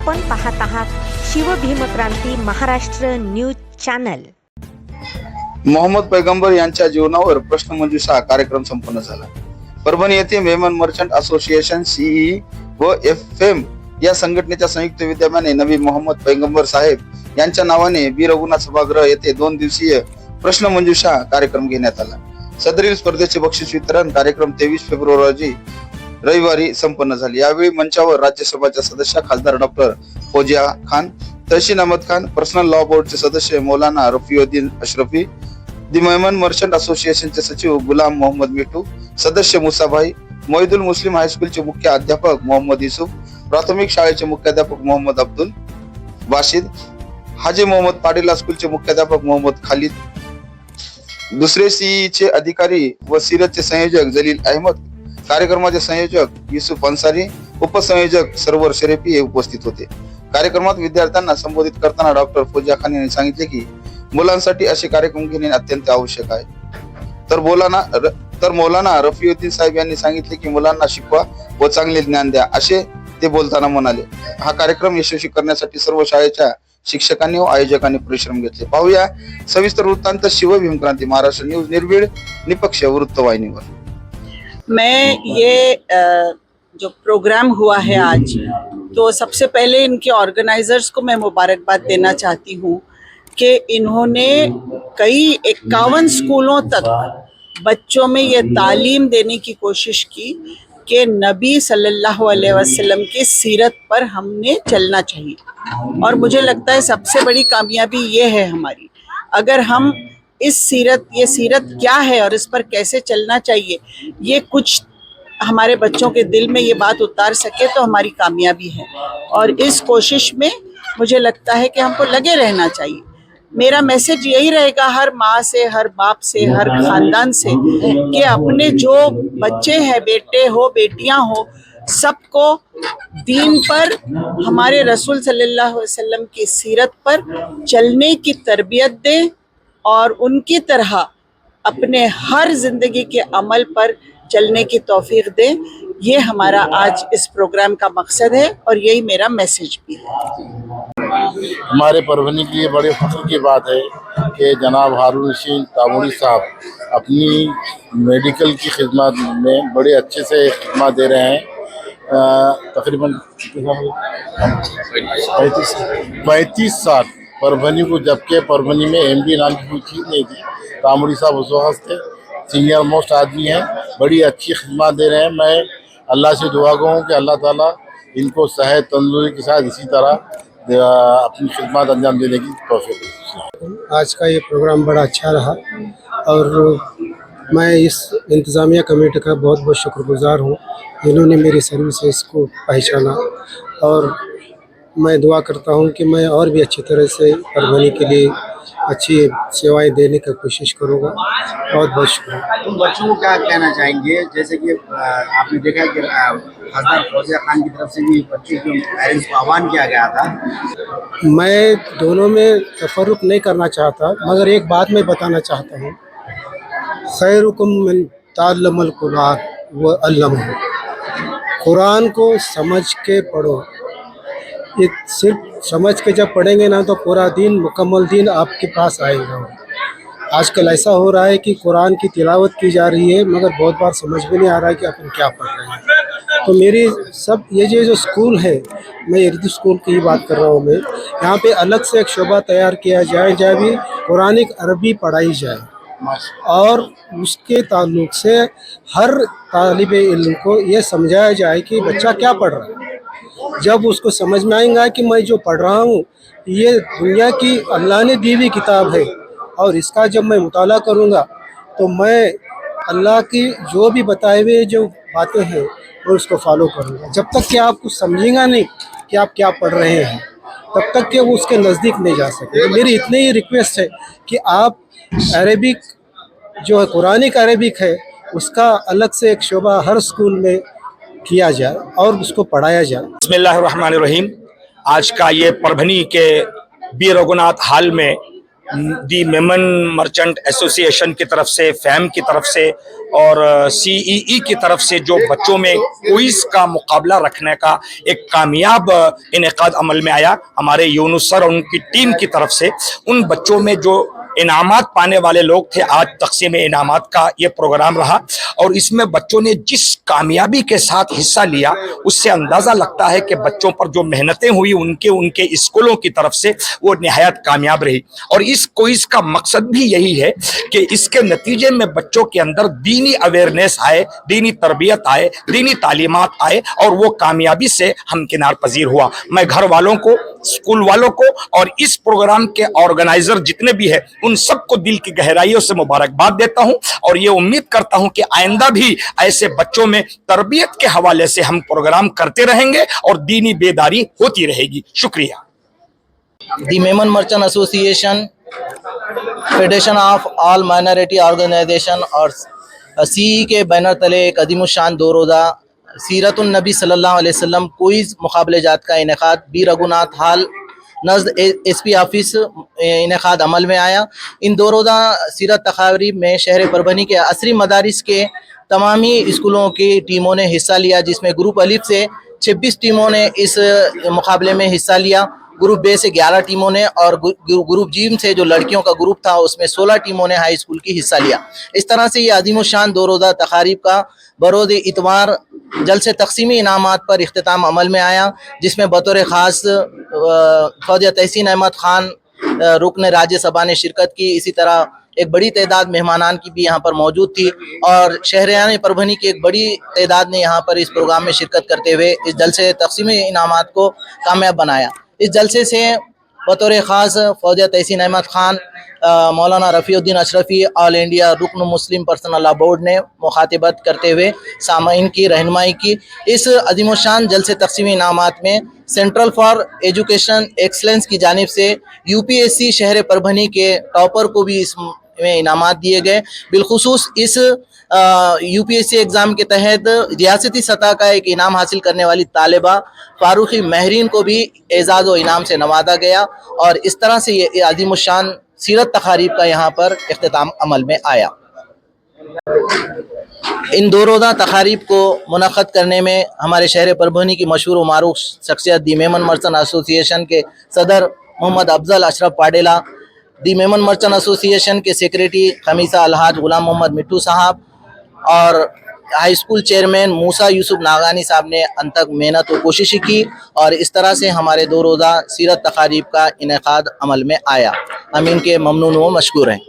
आपण पाहत आहात शिवभीमक्रांती महाराष्ट्र न्यूज चॅनल। मोहम्मद पैगंबर यांच्या जीवनावर प्रश्नमंजुषा कार्यक्रम संपन्न झाला। परभणी येथे मेमन मर्चंट असोसिएशन सीई व एफएम या संघटनेच्या संयुक्त विद्यमाने नबी मोहम्मद पैगंबर साहेब यांच्या नावाने बी रघुनाथ सभागृह येथे 2 दिवसीय प्रश्नमंजुषा कार्यक्रम घेण्यात आला। सदरील स्पर्धेचे बक्षीस वितरण कार्यक्रम 23 फेब्रुवारी रोजी रविवारी संपन्न झाले। यावेळी मंचावर राज्यसभाच्या सदस्य खासदार डॉक्टर फौजिया खान, तहसीन अहमद खान, पर्सनल लॉ बोर्डचे सदस्य मौलाना रफीउद्दीन अशरफी, दी मेमन मर्चंट असोसिएशनचे सचिव गुलाम मोहम्मद मिठू, सदस्य मुसाभाई, मोहिदुल मुस्लिम हायस्कूलचे मुख्याध्यापक मोहम्मद युसुफ, प्राथमिक शाळेचे मुख्याध्यापक मोहम्मद अब्दुल बाशिद, हाजी मोहम्मद पाटील स्कूलचे मुख्याध्यापक मोहम्मद खालिद, दुसरे सीईचे अधिकारी व सीरतचे संयोजक जलील अहमद, कार्यक्रमाचे संयोजक युसुफ अन्सारी, उपसंयोजक सरवर शरीफी हे उपस्थित होते। कार्यक्रमात विद्यार्थ्यांना संबोधित करताना डॉक्टर फौजिया खान यांनी सांगितले की मुलांसाठी असे कार्यक्रम घेणे अत्यंत आवश्यक आहे। तर मौलाना रफीउद्दीन साहेब यांनी सांगितले की मुलांना शिकवा व चांगले ज्ञान द्या, असे ते बोलताना म्हणाले। हा कार्यक्रम यशस्वी करण्यासाठी सर्व शाळेच्या शिक्षकांनी व आयोजकांनी परिश्रम घेतले। पाहूया सविस्तर वृत्तांत शिवभीमक्रांती महाराष्ट्र न्यूज निर्भीड निपक्ष वृत्तवाहिनीवर। मैं ये जो प्रोग्राम हुआ है आज, तो सबसे पहले इनके ऑर्गेनाइजर्स को मैं मुबारकबाद देना चाहती हूँ कि इन्होंने कई 51 स्कूलों तक बच्चों में ये तालीम देने की कोशिश की कि नबी सल्लल्लाहु अलैहि वसल्लम की सीरत पर हमने चलना चाहिए। और मुझे लगता है सबसे बड़ी कामयाबी ये है हमारी, अगर हम ये सीरत क्या है और इस पर कैसे चलना चाहिए, ये कुछ हमारे बच्चों के दिल में ये बात उतार सके तो हमारी कामयाबी है। और इस कोशिश में मुझे लगता है कि हमको लगे रहना चाहिए। मेरा मैसेज यही रहेगा हर माँ से, हर बाप से, हर खानदान से कि अपने जो बच्चे हैं, बेटे हो बेटियां हो, सबको दीन पर, हमारे रसूल सल्लल्लाहु अलैहि वसल्लम की सीरत पर चलने की तरबियत दें और उनकी तरह अपने हर जिंदगी के अमल पर चलने की तौफीक दें। ये हमारा आज इस प्रोग्राम का मकसद है और यही मेरा मैसेज भी है। हमारे परभनी के लिए बड़े फख्र की बात है कि जनाब हारून रशीद तामूरी साहब अपनी मेडिकल की खिदमत में बड़े अच्छे से खिदमत दे रहे हैं। तकरीबन 35 साल परभनी को, जबकि परभनी में एमडी नाम की कोई चीज़ नहीं थी। तामूरी साहब उस वक्त थे, सीनियर मोस्ट आदमी हैं, बड़ी अच्छी खिदमत दे रहे हैं। मैं अल्लाह से दुआ करूँ कि अल्लाह ताला इनको सेहत तंदुरुस्ती के साथ इसी तरह अपनी खिदमत अंजाम देने की तौफीक दे। आज का ये प्रोग्राम बड़ा अच्छा रहा और मैं इस इंतज़ामिया कमेटी का बहुत बहुत शुक्रगुज़ार हूँ, जिन्होंने मेरी सर्विसेज को पहचाना। और मैं दुआ करता हूँ कि मैं और भी अच्छी तरह से परभनी के लिए अच्छी सेवाएं देने की कोशिश करूँगा। बहुत बहुत शुक्रिया। तुम बच्चों को क्या कहना चाहेंगे, जैसे कि आपने देखा है कि खासदार फौजिया खान की तरफ से भी बच्चों के पेरेंट्स को आह्वान किया गया था। मैं दोनों में तफर्रुक नहीं करना चाहता, मगर एक बात मैं बताना चाहता हूँ, खैरुकुम मन ताल्लमल कुरान व अल्लमहु। कुरान को समझ के पढ़ो। ये सिर्फ समझ के जब पढ़ेंगे ना तो पूरा दिन, मुकम्मल दिन आपके पास आएगा। आजकल ऐसा हो रहा है कि कुरान की तिलावत की जा रही है मगर बहुत बार समझ में नहीं आ रहा है कि अपन क्या पढ़ रहे हैं। तो मेरी सब ये जो स्कूल है, मैं उर्दू स्कूल की ही बात कर रहा हूँ। मैं यहाँ पे अलग से एक शोबा तैयार किया जाए जहाँ भी कुरानिक अरबी पढ़ाई जाए और उसके ताल्लुक से हर तालिब इल्म को ये समझाया जाए कि बच्चा क्या पढ़ रहा है। जब उसको समझ में आएगा कि मैं जो पढ़ रहा हूँ ये दुनिया की अल्लाह ने दी हुई किताब है और इसका जब मैं मुताला करूँगा तो मैं अल्लाह की जो भी बताए हुए जो बातें हैं वो उसको फॉलो करूँगा। जब तक कि आप कुछ समझेंगे नहीं कि आप क्या पढ़ रहे हैं, तब तक कि वो उसके नज़दीक नहीं जा सके। तो मेरी इतनी ही रिक्वेस्ट है कि आप अरेबिक जो है, कुरानिक अरेबिक है, उसका अलग से एक शोबा हर स्कूल में किया जाए और उसको पढ़ाया जाए। बिस्मिल्लाहिर्रहमानिर्रहीम। आज का ये परभनी के बी रघुनाथ हॉल में دی میمن مرچنٹ ایسوسیشن کی طرف سے، فیم کی طرف سے اور CEE کی طرف سے جو بچوں میں کوئز کا مقابلہ رکھنے کا ایک کامیاب انعقاد عمل میں آیا، ہمارے یونس سر اور ان کی ٹیم کی طرف سے ان بچوں میں جو انعامات پانے والے لوگ تھے، آج تقسیم انعامات کا یہ پروگرام رہا اور اس میں بچوں نے جس کامیابی کے ساتھ حصہ لیا اس سے اندازہ لگتا ہے کہ بچوں پر جو محنتیں ہوئی ان کے اسکولوں کی طرف سے وہ نہایت کامیاب رہی۔ اور اس کوئز کا مقصد بھی یہی ہے کہ اس کے نتیجے میں بچوں کے اندر دینی اویئرنیس آئے، دینی تربیت آئے، دینی تعلیمات آئے اور وہ کامیابی سے ہمکنار پذیر ہوا۔ میں گھر والوں کو، اسکول والوں کو اور اس پروگرام کے آرگنائزر جتنے بھی ہیں ان سب کو دل کی گہرائیوں سے مبارکباد دیتا ہوں اور یہ امید کرتا ہوں کہ آئندہ بھی ایسے بچوں میں تربیت کے حوالے سے ہم پروگرام کرتے رہیں گے اور دینی بیداری ہوتی رہے گی۔ شکریہ۔ The Memon merchant association, federation of all minority organisation اور CEE کے بینر تلے ایک عظیم الشان 2 روزہ سیرت النبی صلی اللہ علیہ وسلم کوئز مقابلے جات کا انعقاد بی رگھوناتھ ہال نزد SP آفس انعقاد عمل میں آیا۔ ان 2 روزہ سیرت تقاریب میں شہر پربھنی کے عصری مدارس کے تمامی اسکولوں کی ٹیموں نے حصہ لیا، جس میں گروپ الف سے 26 ٹیموں نے اس مقابلے میں حصہ لیا، گروپ بے سے 11 ٹیموں نے اور گروپ جیم سے جو لڑکیوں کا گروپ تھا اس میں 16 ٹیموں نے ہائی اسکول کی حصہ لیا۔ اس طرح سے یہ عظیم الشان 2 روزہ تقاریب کا بروز اتوار جلسے تقسیمی انعامات پر اختتام عمل میں آیا، جس میں بطور خاص فوجیہ تحسین احمد خان رکن راجیہ سبھا نے شرکت کی۔ اسی طرح ایک بڑی تعداد مہمانان کی بھی یہاں پر موجود تھی اور شہریان پربھنی کی ایک بڑی تعداد نے یہاں پر اس پروگرام میں شرکت کرتے ہوئے اس جلسے تقسیمی انعامات کو کامیاب بنایا۔ اس جلسے سے بطور خاص فوجیہ تحسین احمد خان، مولانا رفیع الدین اشرفی، آل انڈیا رکن مسلم پرسنل لا بورڈ نے مخاطبت کرتے ہوئے سامعین کی رہنمائی کی۔ اس عظیم الشان جلسے تقسیمی انعامات میں سینٹرل فار ایجوکیشن ایکسلنس کی جانب سے UPSC شہر پربھنی کے ٹاپر کو بھی اس میں انعامات دیے گئے۔ بالخصوص اس UPSC ایگزام کے تحت ریاستی سطح کا ایک انعام حاصل کرنے والی طالبہ فاروقی مہرین کو بھی اعزاز و انعام سے نوازا گیا اور اس طرح سے یہ عظیم الشان سیرت تقاریب کا یہاں پر اختتام عمل میں آیا۔ ان 2 روزہ تقاریب کو منعقد کرنے میں ہمارے شہر پربھنی کی مشہور و معروف شخصیت دی میمن مرچنٹ ایسوسیشن کے صدر محمد افضل اشرف پاڈیلا، دی میمن مرچنٹ ایسوسیشن کے سیکریٹری خمیسہ الحاج غلام محمد مٹھو صاحب اور ہائی اسکول چیئرمین موسیٰ یوسف ناگانی صاحب نے انتھک محنت و کوشش کی اور اس طرح سے ہمارے 2 روزہ سیرت تقاریب کا انعقاد عمل میں آیا۔ ہم ان کے ممنون و مشکور ہیں۔